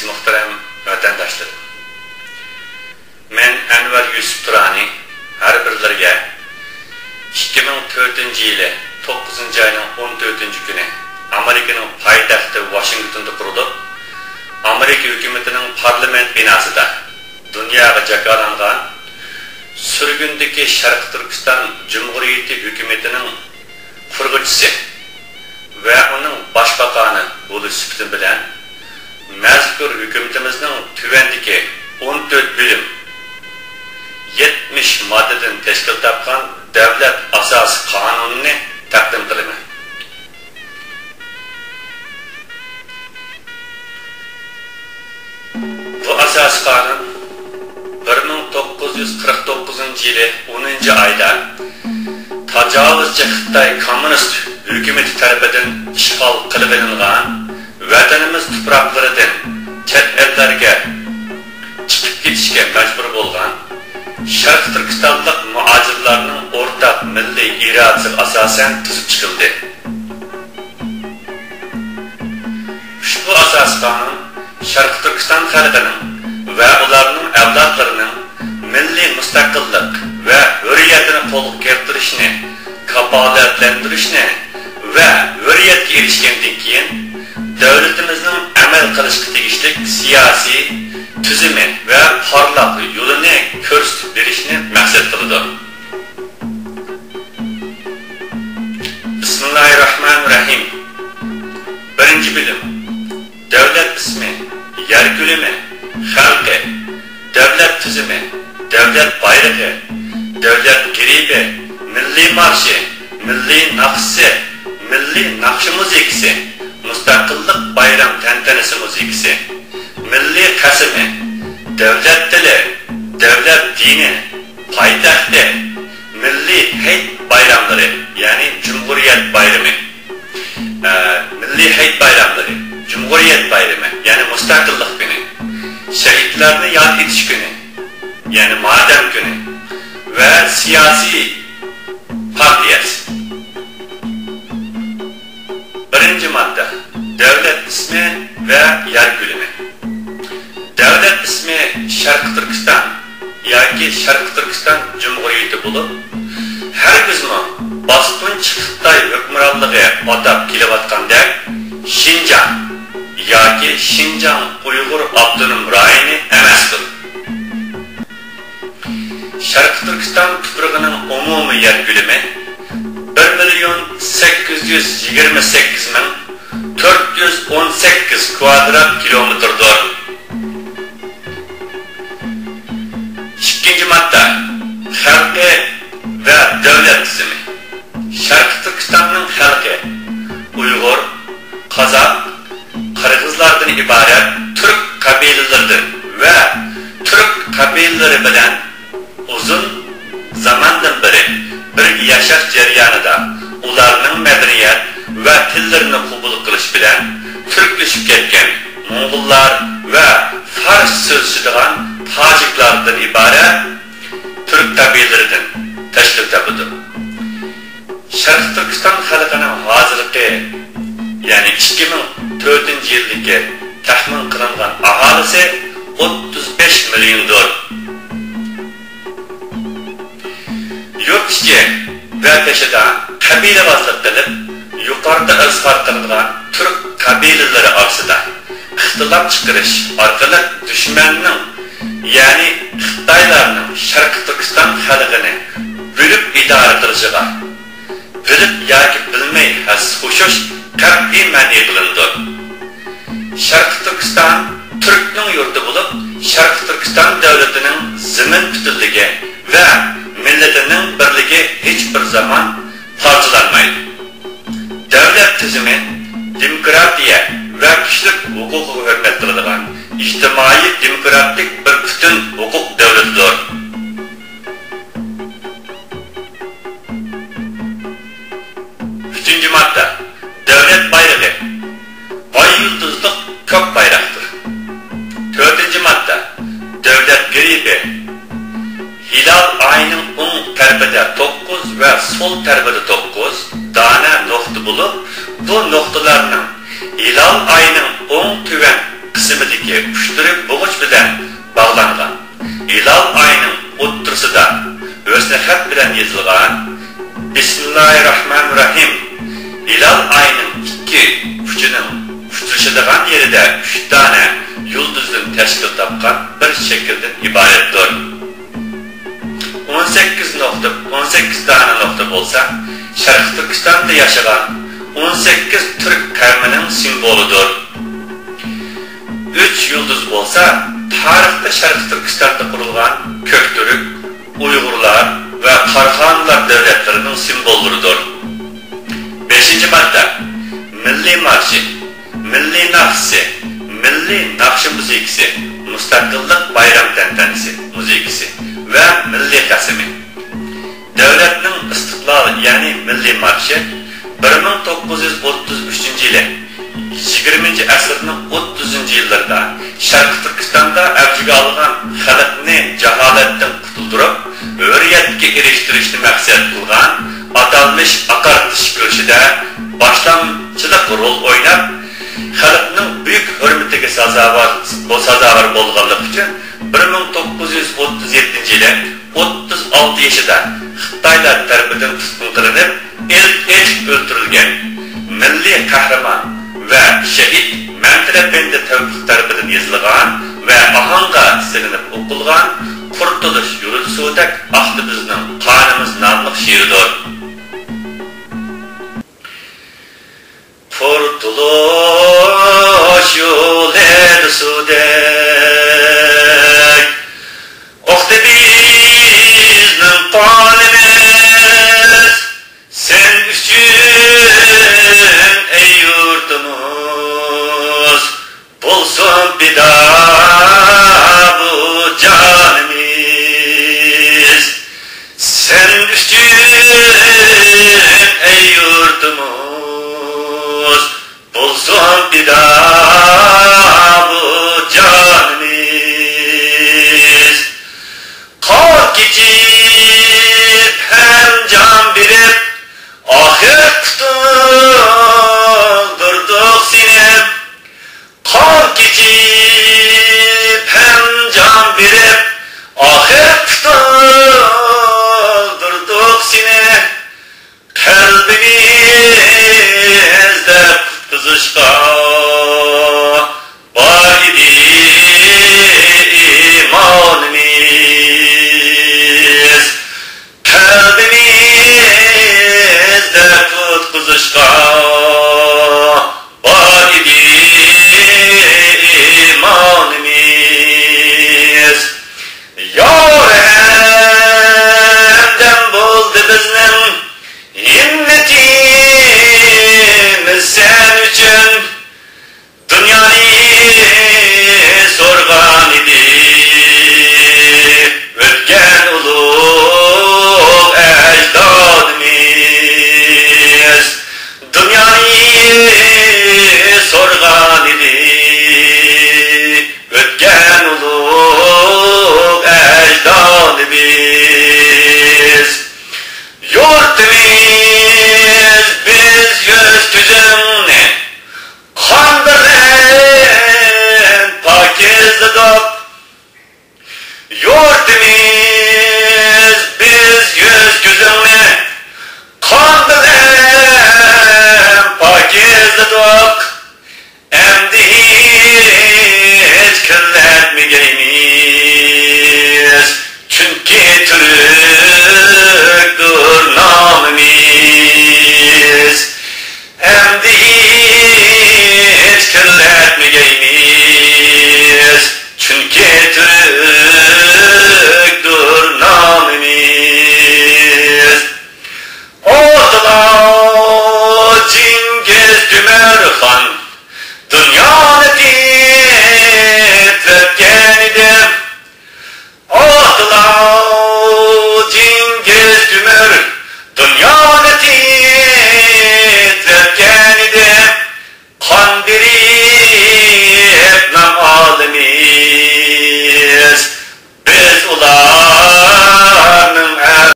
muhterem vatandaşlarım. Men Enver Yusuf Turani her birlerge 2004 yılı 9. ayının 14. günü Amerika'nın payitahtı Washington'da kurulup Amerika hükümetinin parlament binasıda dünyaya jakalangan sürgündeki Şarkı Türkistan Cumhuriyeti hükümetinin kurgucusu ve onun başbakanı buluş süptün bilen mezkur hükümetimizin tüvendeki 14 bölüm 70 maddeden teşkil tapkan devlet asas kanununu takdim kılımı. Bu asas kanun 1949 yılı 10. ayda tacavuzcu Xitay Komünist hükümeti tarafından işgal kılınan vatanımız topraklarından chet ellerge çıkıp gitişke mecbur bolgan Şarkı Türkistanlık muacirlarının ortak milli iradesi asasen tüzüp çıkıldı. Şu asas kanun Şarkı Türkistan halkının ve onların evlatlarının milli müstakillik ve hürriyetini kolup keltirişini, kapaletlendirişini ve hürriyetke erişkenden keyin devletimizin amel kılışkı tegişlik siyasi tüzümü ve parlak yolunu körüstüp verişini maksat kılıdır. Bismillahirrahmanirrahim. Birinci bölüm. Devlet ismi, yer gülümü, halkı, devlet tüzümü, devlet bayrağı, devlet geribi, milli marşı, milli naksı, milli nakşı müzikisi, müstakillik bayram tentenesi müzikisi, milli kasımı, devlet dili, devlet dini, payitahtı, milli heyt bayramları, yani Cumhuriyet bayramı, milli heyt bayramları, Cumhuriyet bayramı, yani müstakillik günü, şehitlerini yad etiş günü, yani madem günü ve siyasi partiyası. Birinci madde, devlet ismi ve yer gülümü. Devlet ismi Şarkı Türkistan, yani Şarkı Türkistan Cumhuriyeti bulup, her kısmı basınç Xitay hükümranlığı atab kelivatkandak Şinjan, yani Şinjan Uyghur Abdunum rayını emestir. Şarkı Türkistan tüprüğünün umumi yer gülümü 1.828.418 kvadrat kilometrdir. İkinci madde, halkı ve devlet tüzümü. Şarkı Türkistan'ın halkı Uyghur, Kazak, Kırgızlardan ibaret Türk kabileleridir ve Türk kabileleri bilen uzun zamandan beri bir yaşaş jaryanida ularning medeniyet ve tillerini kabul kılış bilen Türkleşip ketken Moğollar ve Fars sözcüdüğün Taciklardan ibaret Türk kabilelerinden teşkil tapıdır. Şarkı Türkistan halkının hazırlığı yani 2004 yıldaki tahmin kılınan ahalisi 35 milyondur. Yurt içi ve peşida kabile vazlıklanıp yukarıda ızhar kılınan Türk kabileleri arasında ihtilaf çıkarış arkalı düşmanının yani Xitaylarının Şarkı Türkistan halkını bölüp idare kılışıga bilip yaki bilmey has huşuş kat'i mani kılındı. Şarkı Türkistan Türk'nün yurdu bulup Şarkı Türkistan devletinin zemin bütünlüğü ve milletinin birliği hiçbir zaman parçalanmaydı. Devlet tüzümü, demokratiya ve kişilik hukuku hürmetliğinden içtimai demokratik bir bütün hukuk devletidir. Üçüncü madde, devlet bayrağı, ay yıldızlık kök bayraktır. Dördüncü madde, devlet geribi, hilal ayının on tarafında 9 ve sol tarafında 9 tane nokta bulup bu noktalarının hilal ayının on tüven qismidagi pushtirib bo'g'ich bilan bog'langan. Hilol oyining o'ttirsida o'zini xat bilan yozilgan Bismillahirrahmanirrahim. Hilol oyining ikki uchining tutilishadigan yerida 3 dona yulduzdan tashkil topgan bir shakldan iboratdir. 18 dona nokta bo'lsa, Sharq Turkistonda yashagan 18 Türk qavmining simbolidir. 3 yulduz bo'lsa, tarixda Sharq Turkistonda qurilgan Köktürk, Uyg'urlar va Qarxonlar davlatlarining simbollaridir. 5-madda Milliy marshi, milliy naqshi, milliy naqshi musiqasi, mustaqillik bayram tantanasi musiqasi ve milliy qasimi. Devletning istiqlol, ya'ni milliy marshi 1933-yili 20-asrning 30-yillarida Sharq Turkistonda avjiga olgan xalqni jaholatdan qutuldirib, hurriyatga erishtirishni maqsad qilgan atalmış aqartish kurashida boshlamchilik rol o'ynab, xalqning buyuk hurmatiga sazovor bo'lganligi uchun 1937-yili 36 yoshida Xitoylar tarafidan tutqun qilinib, ilk o'ldirilgan milliy qahramon va shahid Mantil Efendi Tevfik tarafidan yozilgan va ahanga silinib o'qilgan Qurtulush yo'li sudak ahli bizning qonimiz nomli she'ridir. Qurtulush yo'li sudak ahli bizning